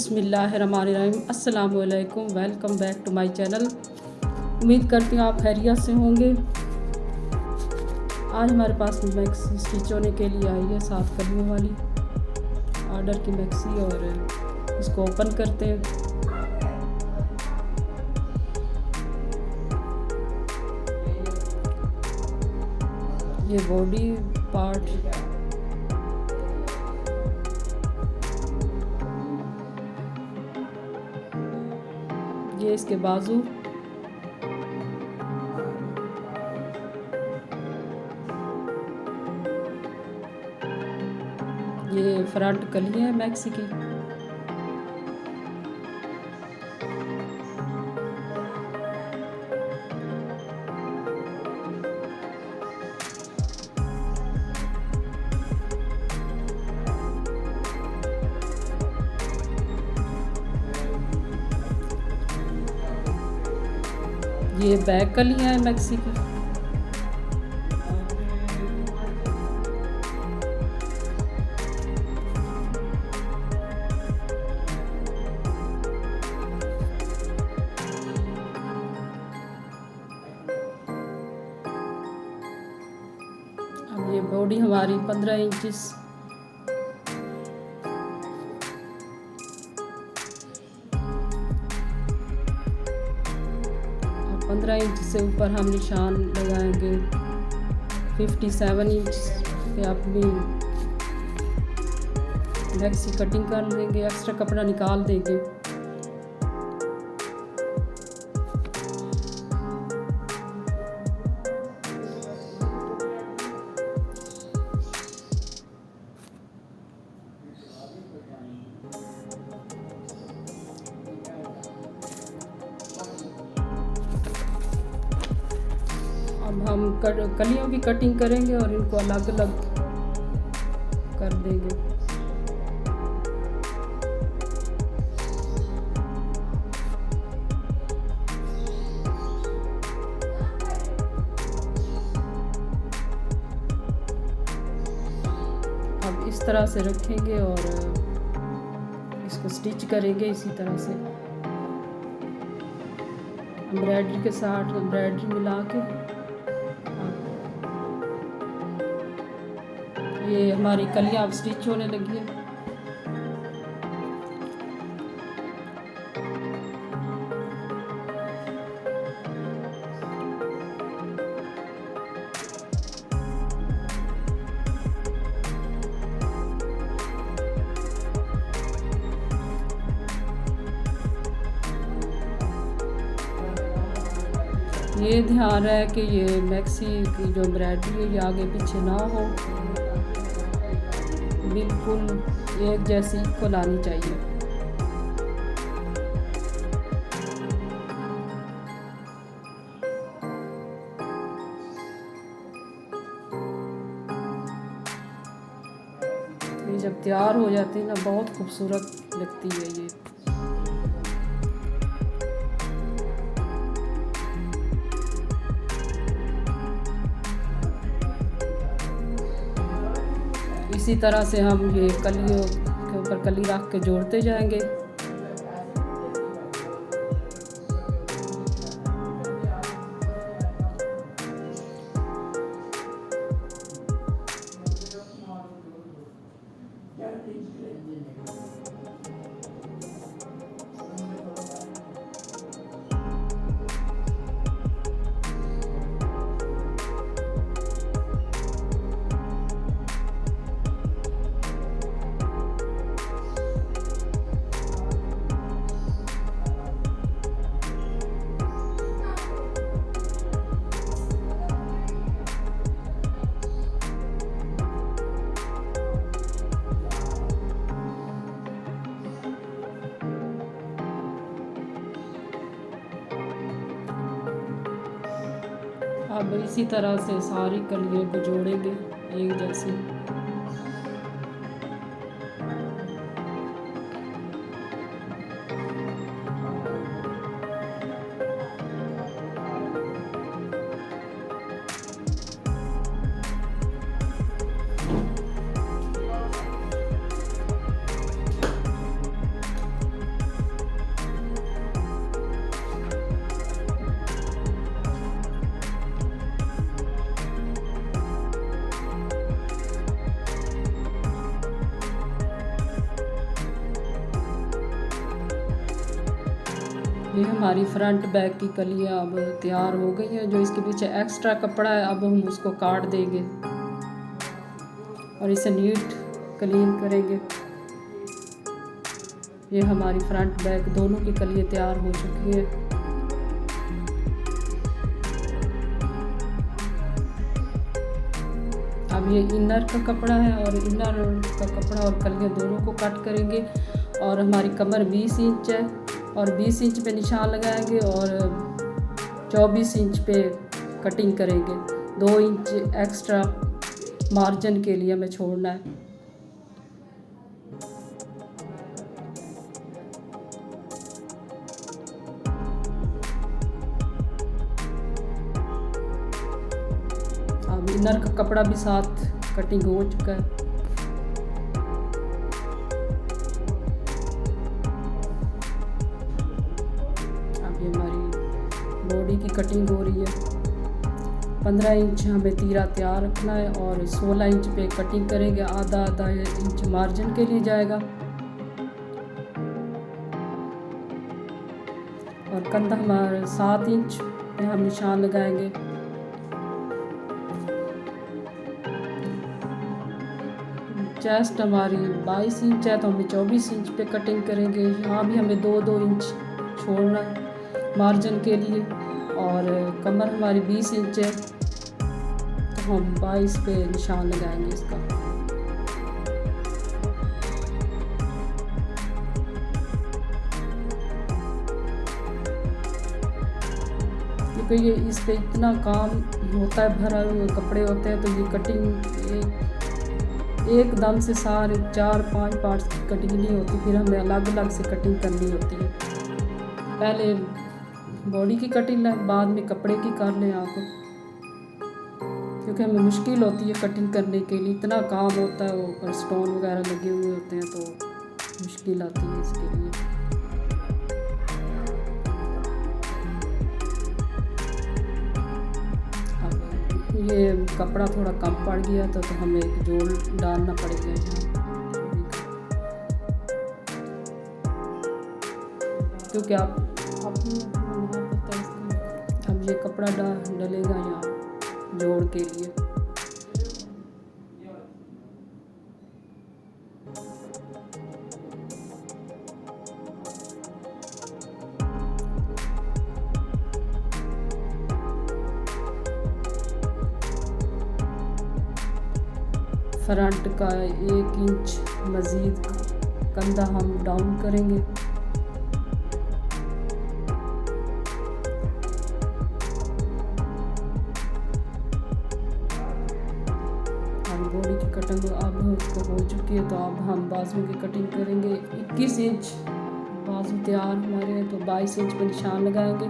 बिस्मिल्लाहिर्रहमानिर्रहीम। अस्सलाम वालेकुम। Welcome back to my channel. उम्मीद करती हूँ आप खैरियत से होंगे। आज हमारे पास मैक्सी स्टिच होने के लिए आई है 7 कलियों वाली ऑर्डर की मैक्सी, और इसको ओपन करते हैं। ये बॉडी पार्ट, ये इसके बाजू, ये फ्रंट कली है मैक्सी की। ये बैक कलियाँ हैं मैक्सी की। अब ये बॉडी हमारी 15 इंचेस, 15 इंच से ऊपर हम निशान लगाएंगे। 57 इंच पे अपनी मैक्सी कटिंग कर लेंगे, एक्स्ट्रा कपड़ा निकाल देंगे। अब हम कलियों की कटिंग करेंगे और इनको अलग अलग कर देंगे। अब इस तरह से रखेंगे और इसको स्टिच करेंगे इसी तरह से, एम्ब्रॉयडरी के साथ एम्ब्रॉयडरी मिला के। ये हमारी कलियाँ अब स्टिच होने लगी है। ये ध्यान है कि ये मैक्सी की जो एम्ब्रॉयडरी है ये आगे पीछे ना हो, बिल्कुल एक जैसी इक्वल आनी चाहिए। ये जब तैयार हो जाती है ना, बहुत खूबसूरत लगती है ये। इसी तरह से हम ये कलियों के ऊपर कली रख के जोड़ते जाएंगे। अब इसी तरह से सारी कलियों को जोड़ेंगे एक जैसे। ये हमारी फ्रंट बैक की कलियाँ अब तैयार हो गई हैं। जो इसके पीछे एक्स्ट्रा कपड़ा है अब हम उसको काट देंगे और इसे नीट क्लीन करेंगे। ये हमारी फ्रंट बैक दोनों की कलियाँ तैयार हो चुकी है। अब ये इनर का कपड़ा है और इनर का कपड़ा और कलियाँ दोनों को कट करेंगे। और हमारी कमर 20 इंच है और 20 इंच पे निशान लगाएंगे और 24 इंच पे कटिंग करेंगे। 2 इंच एक्स्ट्रा मार्जिन के लिए हमें छोड़ना है। अब इनर का कपड़ा भी साथ कटिंग हो चुका है। अब ये हमारी बॉडी की कटिंग हो रही है। 15 इंच हमें तीरा तैयार रखना है और 16 इंच पे कटिंग करेंगे। आधा आधा इंच मार्जिन के लिए जाएगा और कंधा हमारा 7 इंच पे हम निशान लगाएंगे। चेस्ट हमारी 22 इंच है तो हमें 24 इंच पे कटिंग करेंगे। यहाँ भी हमें 2-2 इंच छोड़ना है मार्जिन के लिए। और कमर हमारी 20 इंच है तो हम 22 पे निशान लगाएंगे इसका। क्योंकि ये इस पे इतना काम होता है, भरा हुए कपड़े होते हैं, तो ये कटिंग एकदम से सारे 4-5 पार्ट्स की कटिंग नहीं होती, फिर हमें अलग अलग से कटिंग करनी होती है। पहले बॉडी की कटिंग लें, बाद में कपड़े की कर लें आप, क्योंकि हमें मुश्किल होती है कटिंग करने के लिए। इतना काम होता है, वो ऊपर स्टोन वगैरह लगे हुए होते हैं तो मुश्किल आती है इसके लिए। ये कपड़ा थोड़ा कम पड़ गया तो हमें एक जोड़ डालना पड़ेगा यहाँ, क्योंकि आप अब ये कपड़ा डलेगा यहाँ जोड़ के लिए। फ्रंट का 1 इंच मज़ीद कंधा हम डाउन करेंगे। और बॉडी की कटिंग अब उसको हो चुकी है, तो अब हम बाजू की कटिंग करेंगे। 21 इंच बाजू तैयार हमारे हैं, तो 22 इंच पे निशान लगाएंगे।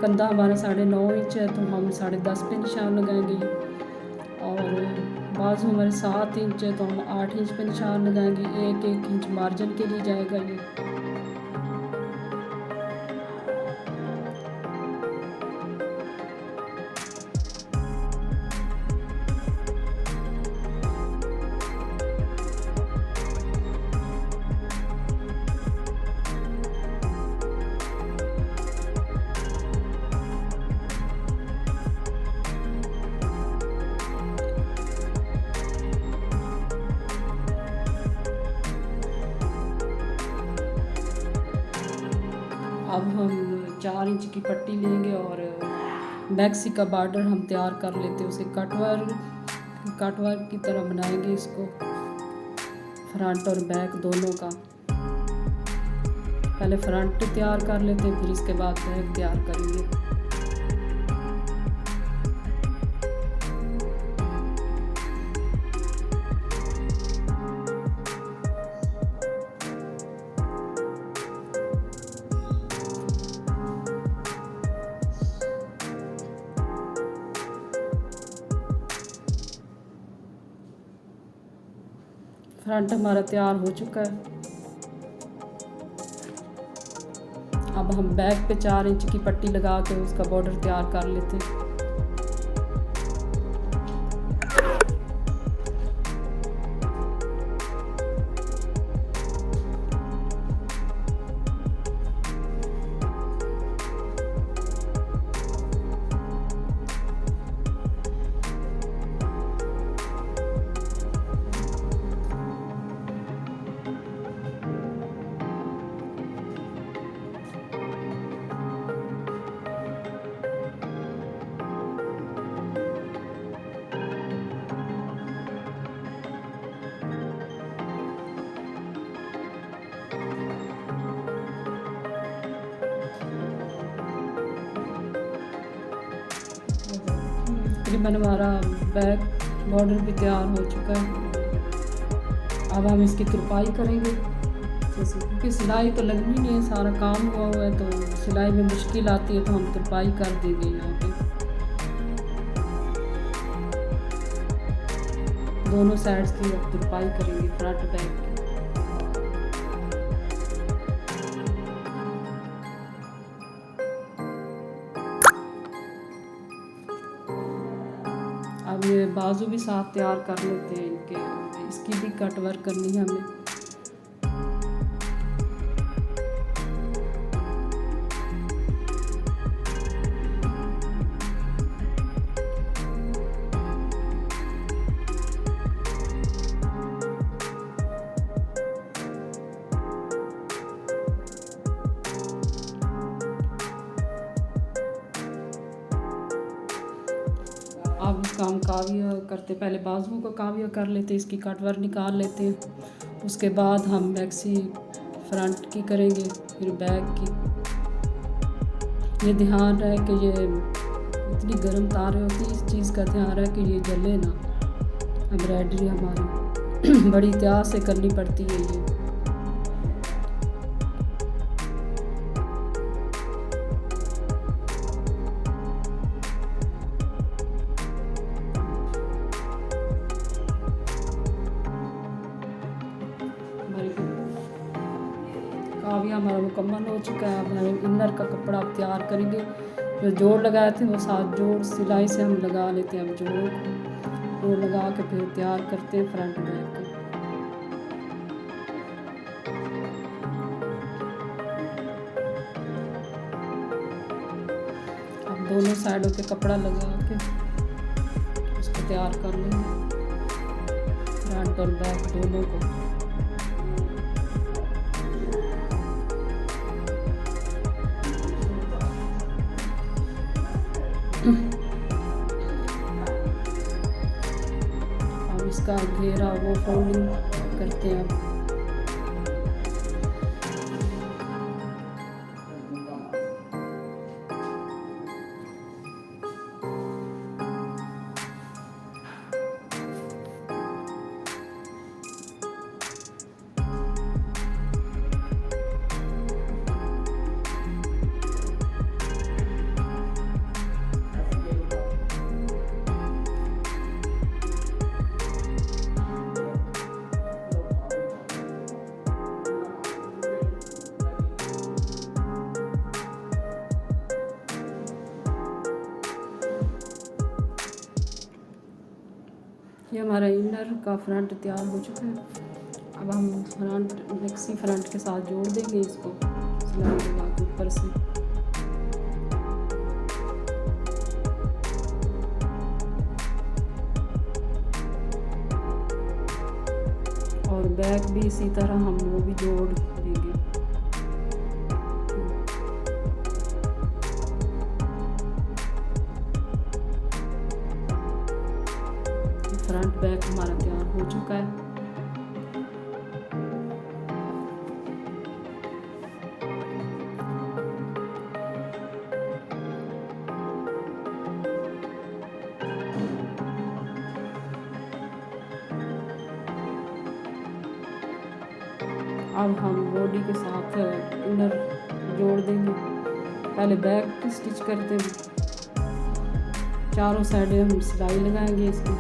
कंधा हमारा 9.5 इंच है तो हम 10.5 पे निशान लगाएंगे। और बाजू हमारे 7 इंच है तो हम 8 इंच पे निशान लगाएंगे। 1-1 इंच मार्जिन के लिए जाएगा ये। अब हम 4 इंच की पट्टी लेंगे और मैक्सी का बॉर्डर हम तैयार कर लेते हैं। उसे कटवर्क की तरह बनाएंगे इसको, फ्रंट और बैक दोनों का। पहले फ्रंट तैयार कर लेते हैं, फिर इसके बाद बैक तैयार करेंगे। फ्रंट हमारा तैयार हो चुका है। अब हम बैक पे 4 इंच की पट्टी लगा के उसका बॉर्डर तैयार कर लेते हैं। तकरीबन हमारा बैक बॉर्डर भी तैयार हो चुका है। अब हम इसकी तुरपाई करेंगे जैसे, क्योंकि सिलाई तो लगनी नहीं है, सारा काम हुआ हुआ है तो सिलाई में मुश्किल आती है, तो हम तुरपाई कर देंगे यहाँ पे। दोनों साइड्स की अब तुरपाई करेंगे, फ्रंट बैक की। अब ये बाजू भी साथ तैयार कर लेते हैं इनके, इसकी भी कट वर्क करनी है हमें। अब इसका हम काविया करते, पहले बाजुओं को काविया कर लेते, इसकी कट वर्क निकाल लेते हैं। उसके बाद हम मैक्सी फ्रंट की करेंगे, फिर बैक की। ये ध्यान रहे कि ये इतनी गर्म तारें होती है, इस चीज़ का ध्यान रहे कि ये जले ना। एम्ब्रॉयडरी हमारी बड़ी एहतियात से करनी पड़ती है ये। काविया हमारा मुकम्मल हो चुका है। अब हम इनर का कपड़ा तैयार करेंगे। जो जोड़ लगाए थे वो 7 जोड़ सिलाई से हम लगा लेते हैं। अब जोड़ वो लगा के फिर तैयार करते हैं फ्रंट बैक को। अब दोनों साइडों पे कपड़ा लगा के उसको तैयार कर लेंगे, फ्रंट और बैक दोनों को। अब इसका घेरा वो फोल्डिंग करते हैं। ये हमारा इनर का फ्रंट तैयार हो चुका है। अब हम फ्रंट मैक्सी फ्रंट के साथ जोड़ देंगे इसको सिलाई लगा के ऊपर से। और बैक भी इसी तरह हम वो भी जोड़ देंगे। फ्रंट बैक हमारा तैयार हो चुका है। अब हम बॉडी के साथ इनर जोड़ देंगे। पहले बैक की स्टिच करते हैं, चारों साइडें हम सिलाई लगाएंगे इसकी।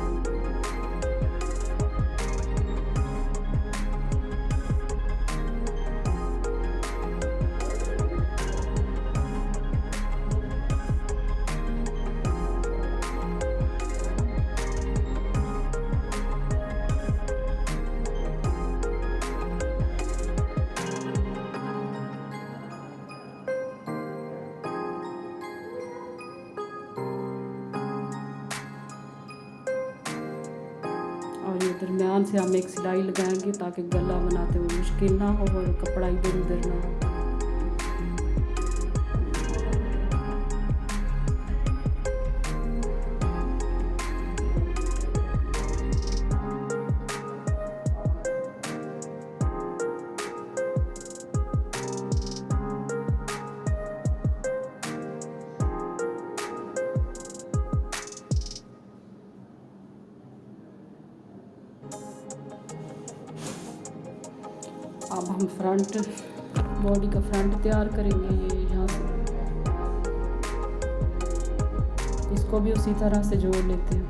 और ये दरमियान से हम एक सिलाई लगाएंगे ताकि गला बनाते हुए मुश्किल ना हो और कपड़ा इधर उधर ना हो। अब हम फ्रंट बॉडी का फ्रंट तैयार करेंगे। ये यहाँ से इसको भी उसी तरह से जोड़ लेते हैं।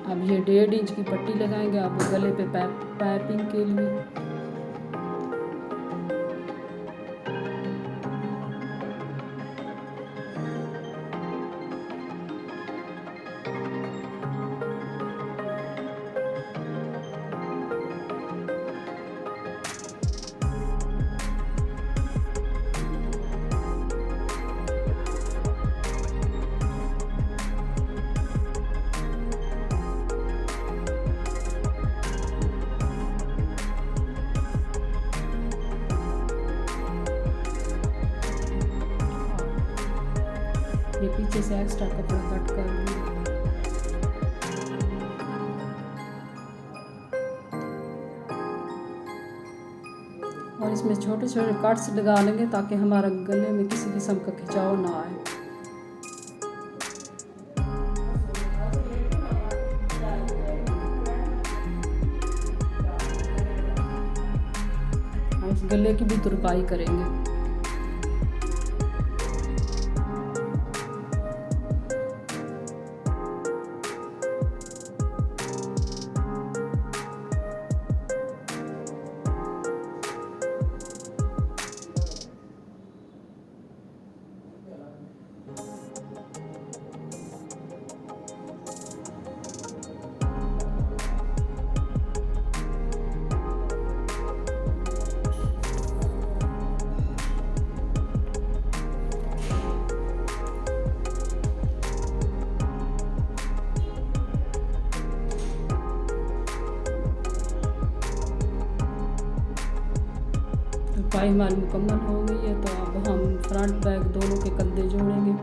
अब ये 1.5 इंच की पट्टी लगाएंगे अब गले पे पाइपिंग के लिए। ये पीछे से एक्स्ट्रा कपड़ा कट कर और इसमें छोटे छोटे कट्स लगा लेंगे ताकि हमारा गले में किसी किस्म का खिंचाव ना आए। इस गले की भी तुरपाई करेंगे। तुरपाई हमारी मुकम्मल हो गई है, तो अब हम फ्रंट बैक दोनों के कंधे जोड़ेंगे।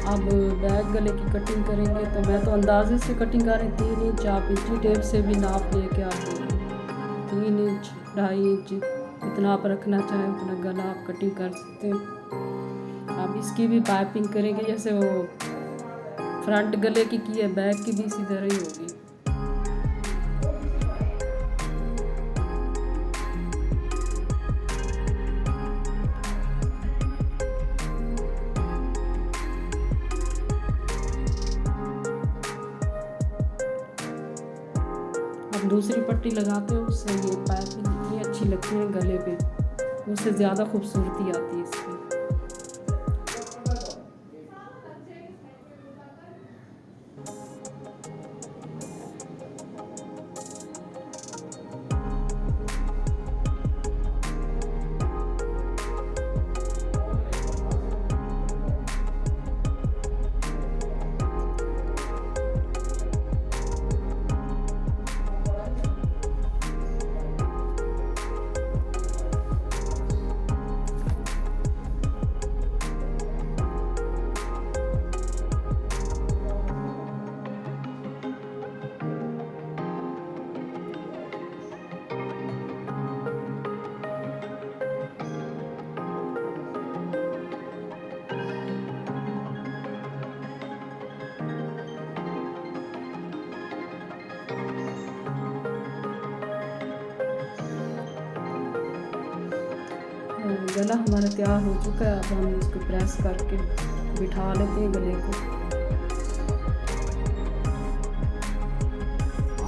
अब बैक गले की कटिंग करेंगे, तो मैं तो अंदाजे से कटिंग कर रही 3 इंच। आप इंची टेप से भी नाप लेके आप 3 इंच 2.5 इंच इतना आप रखना चाहें उतना गला आप कटिंग कर सकते हैं। अब इसकी भी पाइपिंग करेंगे जैसे वो फ्रंट गले की है, बैक की भी इसी तरह ही होगी। अब दूसरी पट्टी लगाते हैं, उससे ये पाइपिंग इतनी अच्छी लगती है गले पे, उससे ज़्यादा खूबसूरती आती है इसमें। गला हमारा तैयार हो चुका है। अब हम इसको प्रेस करके बिठा लेते हैं गले को।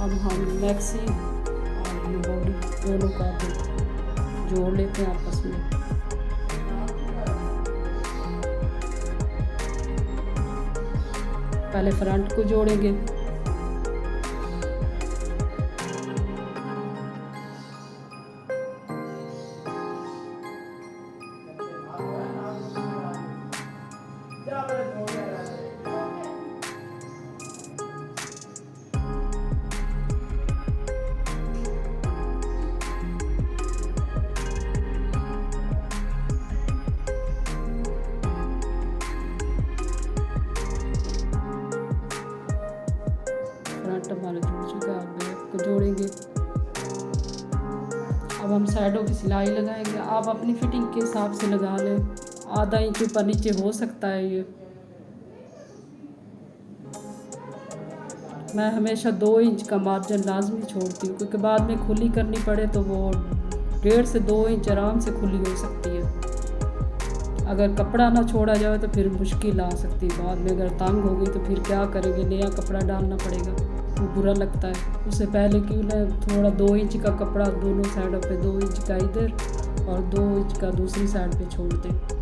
अब हम मैक्सी और ये बॉडी दोनों का जोड़ लेते हैं आपस में। पहले फ्रंट को जोड़ेंगे, फ्रंट हमारा जुड़ चुका है। अब बैक को जोड़ेंगे। अब हम साइडों की सिलाई लगाएंगे। आप अपनी फिटिंग के हिसाब से लगा लें, आधा इंच ऊपर नीचे हो सकता है ये। मैं हमेशा 2 इंच का मार्जिन लाजमी छोड़ती हूँ, क्योंकि बाद में खुली करनी पड़े तो वो 1.5 से 2 इंच आराम से खुली हो सकती है। अगर कपड़ा ना छोड़ा जाए तो फिर मुश्किल आ सकती है। बाद में अगर तंग हो गई तो फिर क्या करेंगे, नया कपड़ा डालना पड़ेगा, वो बुरा लगता है। उससे पहले क्यों ना थोड़ा 2 इंच का कपड़ा दोनों साइडों पे, 2 इंच का इधर और 2 इंच का दूसरी साइड पे छोड़ दें।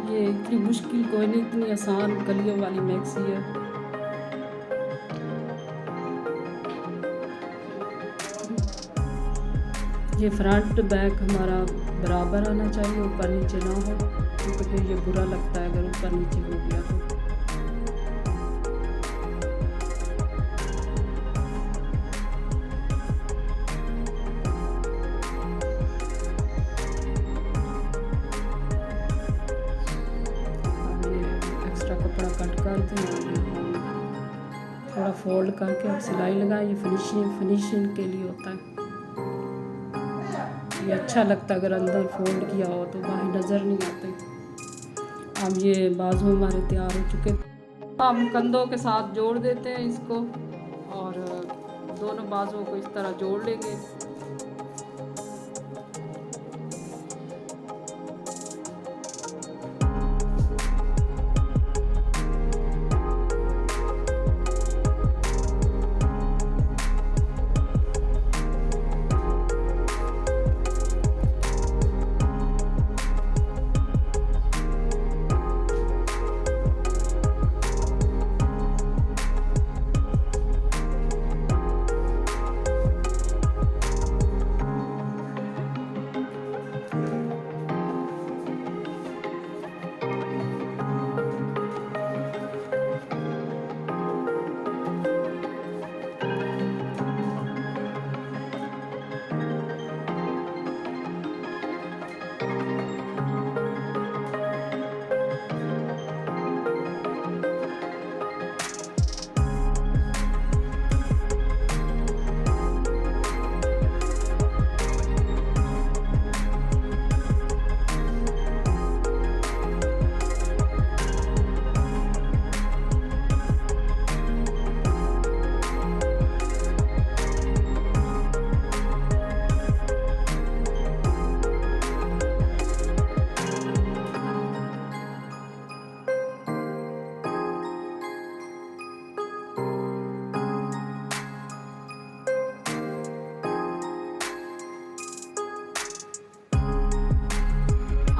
ये इतनी मुश्किल कोई नहीं, इतनी आसान कलियों वाली मैक्सी है। ये फ्रंट बैक हमारा बराबर आना चाहिए, ऊपर नीचे ना हो, क्योंकि फिर ये बुरा लगता है अगर ऊपर नीचे हो गया तो। कपड़ा कट कर दें, थोड़ा फोल्ड करके अब सिलाई लगाएं। ये फिनिशिंग के लिए होता है। ये अच्छा लगता है अगर अंदर फोल्ड किया हो तो बाहर नज़र नहीं आते। अब ये बाजू हमारे तैयार हो चुके। हम कंधों के साथ जोड़ देते हैं इसको और दोनों बाजुओं को इस तरह जोड़ लेंगे।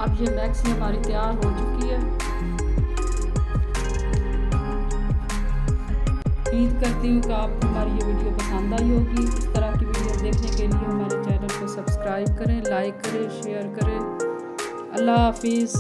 अब ये मैक्सी हमारी तैयार हो चुकी है। उम्मीद करती हूँ कि आपको हमारी ये वीडियो पसंद आई होगी। इस तरह की वीडियो देखने के लिए हमारे चैनल को सब्सक्राइब करें, लाइक करें, शेयर करें। अल्लाह हाफिज़।